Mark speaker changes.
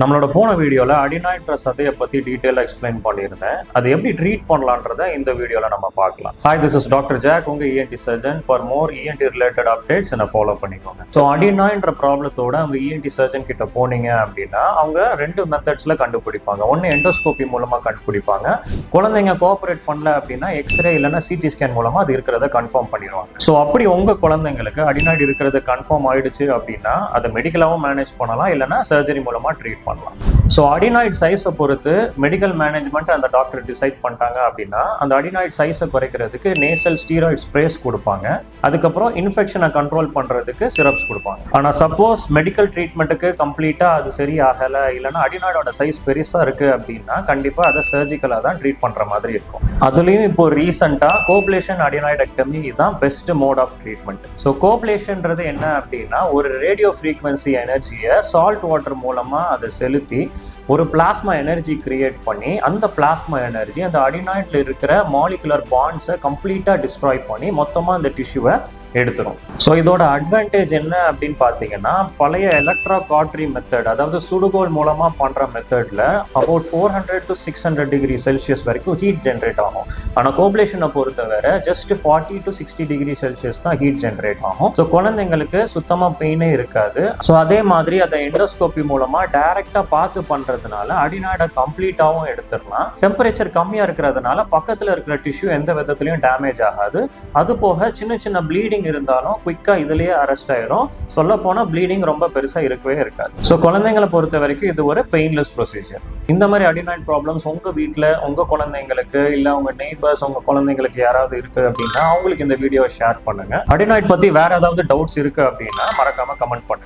Speaker 1: நம்மளோட போன வீடியோவில் அடினாய்ட் சதையை பற்றி டீட்டெயிலாக எக்ஸ்பிளைன் பண்ணியிருந்தேன். அது எப்படி ட்ரீட் பண்ணலான்றதை இந்த வீடியோவில் நம்ம பார்க்கலாம். Hi, this is doctor Jack, உங்கள் ENT surgeon. For more ENT related updates என்னை ஃபாலோ பண்ணிக்கோங்க. ஸோ அடினாய்ன்ற ப்ராப்ளத்தோட அவங்க இஎன்டி சர்ஜன் கிட்ட போனீங்க அப்படின்னா அவங்க 2 மெத்தட்ஸில் கண்டுபிடிப்பாங்க. ஒன்று எண்டோஸ்கோபி மூலமாக கண்டுபிடிப்பாங்க. குழந்தைங்க கோஆப்ரேட் பண்ணல அப்படின்னா எக்ஸ்ரே இல்லைன்னா சிடி ஸ்கேன் மூலமாக அது இருக்கிறத கன்ஃபார்ம் பண்ணிடுவாங்க. ஸோ அப்படி உங்கள் குழந்தைங்களுக்கு அடினாய்ட் இருக்கிறது கன்ஃபார்ம் ஆயிடுச்சு அப்படின்னா அதை மெடிக்கலாகவும் மேனேஜ் பண்ணலாம், இல்லைன்னா சர்ஜரி மூலமாக ட்ரீட் பண்ணலாம். ஸோ அடினாய்ட் சைஸை பொறுத்து மெடிக்கல் மேனேஜ்மெண்ட் அந்த டாக்டர் டிசைட் பண்ணிட்டாங்க அப்படின்னா அந்த அடினாய்ட் சைஸை குறைக்கிறதுக்கு நேசல் ஸ்டீராய்ட் ஸ்ப்ரேஸ் கொடுப்பாங்க. அதுக்கப்புறம் இன்ஃபெக்ஷனை கண்ட்ரோல் பண்ணுறதுக்கு சிரப்ஸ் கொடுப்பாங்க. ஆனால் சப்போஸ் மெடிக்கல் ட்ரீட்மெண்ட்டுக்கு கம்ப்ளீட்டாக அது சரி ஆகலை, இல்லைன்னா அடினாய்டோட சைஸ் பெருசாக இருக்குது அப்படின்னா கண்டிப்பாக அதை சர்ஜிக்கலாக தான் ட்ரீட் பண்ணுற மாதிரி இருக்கும். அதுலேயும் இப்போ ரீசெண்டாக கோப்லேஷன் அடினாய்டெக்டமி இதுதான் best mode of treatment. So கோப்லேஷன்றது என்ன அப்படின்னா ஒரு ரேடியோ ஃப்ரீக்வன்சி எனர்ஜியை சால்ட் வாட்டர் மூலமாக அதை செலுத்தி ஒரு பிளாஸ்மா எனர்ஜி கிரியேட் பண்ணி அந்த பிளாஸ்மா எனர்ஜி அந்த அடினாய்ட்ல இருக்கிற மாலிகுலர் பாண்ட்ஸை கம்ப்ளீட்டாக டிஸ்ட்ராய் பண்ணி மொத்தமாக அந்த டிஷ்யூவை எடுத்துரும். ஸோ இதோட அட்வான்டேஜ் என்ன அப்படின்னு பார்த்தீங்கன்னா பழைய எலக்ட்ரா காட்ரி மெத்தட், அதாவது சுடுகோல் மூலமாக பண்ணுற மெத்தடில் அபவுட் 400 to 600 டிகிரி செல்சியஸ் வரைக்கும் ஹீட் ஜென்ரேட் ஆகும். ஆனால் கோப்லேஷனை பொறுத்தவரை ஜஸ்ட் 40 to 60 டிகிரி செல்சியஸ் தான் ஹீட் ஜென்ரேட் ஆகும். ஸோ குழந்தைங்களுக்கு சுத்தமாக பெயினே இருக்காது. ஸோ அதே மாதிரி அதை எண்டோஸ்கோபி மூலமாக டைரெக்டாக பார்த்து பண்ணுறதுனால அடினாய்டை கம்ப்ளீட்டாகவும் எடுத்துடலாம். டெம்பரேச்சர் கம்மியாக இருக்கிறதுனால பக்கத்தில் இருக்கிற டிஷ்யூ எந்த விதத்துலையும் டேமேஜ் ஆகாது. அது போக சின்ன சின்ன ப்ளீடிங் இருந்தாலும் குயிக்காக இதுலேயே அரெஸ்ட் ஆயிரும். சொல்ல போனால் ப்ளீடிங் ரொம்ப பெருசாக இருக்கவே இருக்காது. ஸோ குழந்தைங்களை பொறுத்த வரைக்கும் இது ஒரு பெயின்லெஸ் ப்ரொசீஜர். இந்த மாதிரி அடினாய்ட் ப்ராப்ளம்ஸ் உங்கள் வீட்டில் உங்கள் குழந்தைங்களுக்கு இல்லை உங்கள் நெய்பர்ஸ் உங்கள் குழந்தைங்களுக்கு யாராவது இருக்குது அப்படின்னா அவங்களுக்கு இந்த வீடியோவை ஷேர் பண்ணுங்கள். அடினாய்ட் பற்றி வேறு ஏதாவது டவுட்ஸ் இருக்குது அப்படின்னா மறக்காமல் கமெண்ட் பண்ணுங்கள்.